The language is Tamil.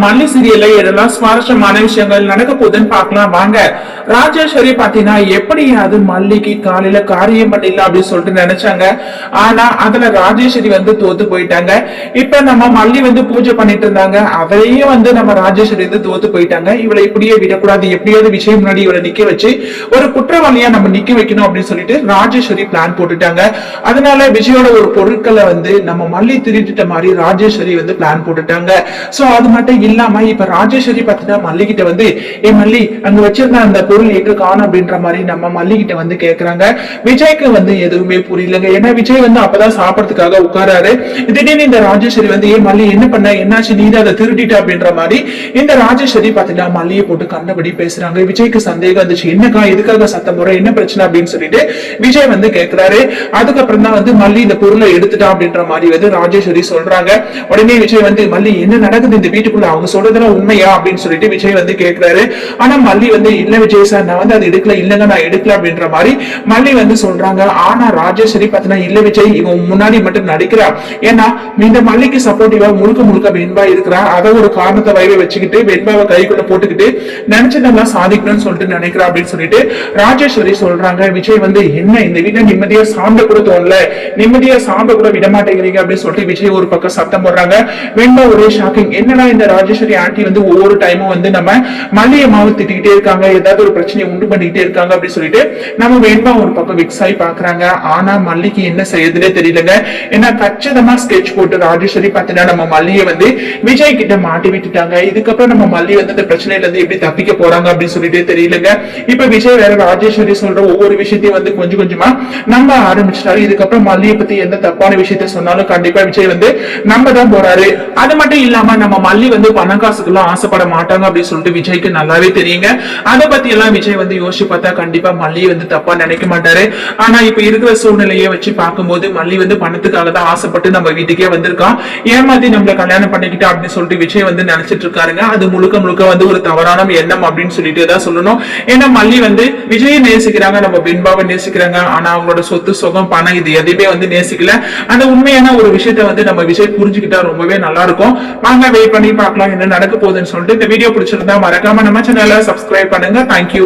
மல்லி சீரியல்ல எதெல்லாம் சுவாரஸ்யமான விஷயங்கள் நடக்க போகுதுன்னு பார்க்கலாம் வாங்க. ராஜேஸ்வரி பாத்தீங்கன்னா எப்படியாவது மல்லிக்கு காலையில காரியம் பண்ணிடலாம் அப்படின்னு சொல்லிட்டு நினைச்சாங்க. ஆனா அதுல ராஜேஸ்வரி தோத்து போயிட்டாங்க. இப்ப நம்ம மல்லி பூஜை பண்ணிட்டு இருந்தாங்க, அதையும் நம்ம ராஜேஸ்வரி தோத்து போயிட்டாங்க. இவளை இப்படியே விடக்கூடாது, எப்படியாவது விஷயம் முன்னாடி இவளை நிக்க வச்சு ஒரு குற்றவாளியா நம்ம நிக்க வைக்கணும் அப்படின்னு சொல்லிட்டு ராஜேஸ்வரி பிளான் போட்டுட்டாங்க. அதனால விஜயோட ஒரு பொருட்களை நம்ம மல்லி திருட்டிட்ட மாதிரி ராஜேஸ்வரி பிளான் போட்டுட்டாங்க. சோ அது மட்டும் இல்லாம இப்ப ராஜேஸ்வரி பாத்தீங்கன்னா மல்லி கிட்ட ஏ மல்லி அங்க வச்சிருந்த அந்த பொருள் எங்க காணும் அப்படின்ற மாதிரி நம்ம மல்லி கிட்ட கேக்குறாங்க. விஜய்க்கு எதுவுமே புரியலங்க. ஏன்னா விஜய் அப்பதான் சாப்பிடறதுக்காக உட்காராரு. திடீர்னு இந்த ராஜேஸ்வரி ஏ மல்லி என்ன பண்ண, என்னாச்சு, நீ அதை திருட்டிட்ட அப்படின்ற மாதிரி இந்த ராஜேஸ்வரி பாத்தீங்கன்னா மல்லியை போட்டு கண்டபடி பேசுறாங்க. விஜய்க்கு சந்தேகம் வந்துச்சு, என்னக்கா எதுக்காக சத்தம் போற, என்ன பிரச்சனை அப்படின்னு சொல்லிட்டு விஜய் கேக்குறாரு. அதுக்கப்புறம் தான் மல்லி இந்த பொருளை எடுத்துட்டா அப்படின்ற மாதிரி ராஜேஸ்வரி சொல்றாங்க. உடனே விஜய் மல்லி என்ன நடக்குது இந்த வீட்டுக்குள்ள, அவங்க சொல்றதெல்லாம் உண்மையா அப்படின்னு சொல்லிட்டு விஜய் கேக்குறாரு. ஆனா மல்லி இல்ல விஜய் சார், நான் அது எடுக்கல, இல்லங்க நான் எடுக்கல அப்படின்ற மாதிரி மல்லி சொல்றாங்க. ஆனா ராஜேஸ்வரி பாத்தீங்கன்னா இல்ல விஜய், இவன் முன்னாடி மட்டும் நடிக்கிறா, ஏன்னா இந்த மல்லிக்கு சப்போர்ட்டிவா முழுக்க முழுக்க வெண்பா இருக்கிறா, அதை ஒரு காரணத்தை வைவை வச்சுக்கிட்டு வெண்பாவை கைக்குள்ள போட்டுக்கிட்டு நினைச்சதெல்லாம் சாதிக்கணும்னு சொல்லிட்டு நினைக்கிறா அப்படின்னு சொல்லிட்டு ராஜேஸ்வரி சொல்றாங்க. விஜய் என்ன இந்த வீட்டை நிம்மதியா சாப்பிட கூட தோணல, நிம்மதியா சாப்பிட கூட விட மாட்டேங்கிறீங்க அப்படின்னு சொல்லிட்டு விஜய் ஒரு பக்கம் சத்தம் போடுறாங்க. வெண்பா ஒரே ஷாக்கிங், என்னன்னா இந்த ராஜேஸ்வரி ஆண்டி ஒவ்வொரு டைமும் நம்ம மல்லியை மாவு திட்டிக்கிட்டே இருக்காங்க, ஏதாவது ஒரு பிரச்சனையை உண்டு பண்ணிக்கிட்டே இருக்காங்க அப்படின்னு சொல்லிட்டு நம்ம வெண்பா ஒரு பக்கம் விக்ஸ் ஆகி பாக்குறாங்க. ஆனா மல்லிக்கு என்ன செய்யறதுனே தெரியலங்க. ஏன்னா கச்சிதமா ஸ்கெட்ச் போட்டு ராஜேஸ்வரி பாத்தீங்கன்னா நம்ம மல்லியை விஜய் கிட்ட மாட்டி விட்டுட்டாங்க. இதுக்கப்புறம் நம்ம மல்லி இந்த பிரச்சனையில இருந்து எப்படி தப்பிக்க போறாங்க அப்படின்னு சொல்லிட்டு தெரியலங்க. இப்ப விஜய் வேற ராஜேஸ்வரி சொல்ற ஒவ்வொரு விஷயத்தையும் கொஞ்சம் கொஞ்சமா நம்ப ஆரம்பிச்சிட்டாரு. இதுக்கப்புறம் மல்லியை பத்தி எந்த தப்பான விஷயத்த சொன்னாலும் கண்டிப்பா விஜய் நம்ப தான் போறாரு. அது மட்டும் இல்லாம நம்ம மல்லி பணம் காசுக்கெல்லாம் ஆசைப்பட மாட்டாங்க அப்படின்னு சொல்லிட்டு விஜய்க்கு நல்லாவே தெரியுங்க. அதை பத்தி எல்லாம் விஜய் யோசிச்சு பார்த்தா கண்டிப்பா மல்லி தப்பா நினைக்க மாட்டாரு. ஆனா இப்ப இருக்கிற சூழ்நிலையை வச்சு பார்க்கும்போது மல்லி பணத்துக்காக தான் ஆசைப்பட்டு நம்ம வீட்டுக்கே வந்திருக்கான், ஏமாத்தி நம்மள கல்யாணம் பண்ணிக்கிட்டா அப்படின்னு சொல்லிட்டு விஜய் நினைச்சிட்டு இருக்காருங்க. அது முழுக்க முழுக்க ஒரு தவறான எண்ணம் அப்படின்னு சொல்லிட்டு தான் சொல்லணும். ஏன்னா மல்லி விஜயை நேசிக்கிறாங்க, நம்ம வெண்பாவை நேசிக்கிறாங்க. ஆனா அவங்களோட சொத்து சுகம் பணம் இது எதுவுமே நேசிக்கல. அந்த உண்மையான ஒரு விஷயத்த நம்ம விஜய் புரிஞ்சுக்கிட்டா ரொம்பவே நல்லா இருக்கும். வாங்க வெயிட் பண்ணி பார்க்கலாம் என்ன நடக்க போகுதுன்னு சொல்லிட்டு. இந்த வீடியோ பிடிச்சிருந்தா மறக்காம நம்ம சேனலை சப்ஸ்கிரைப் பண்ணுங்க. தேங்க்யூ.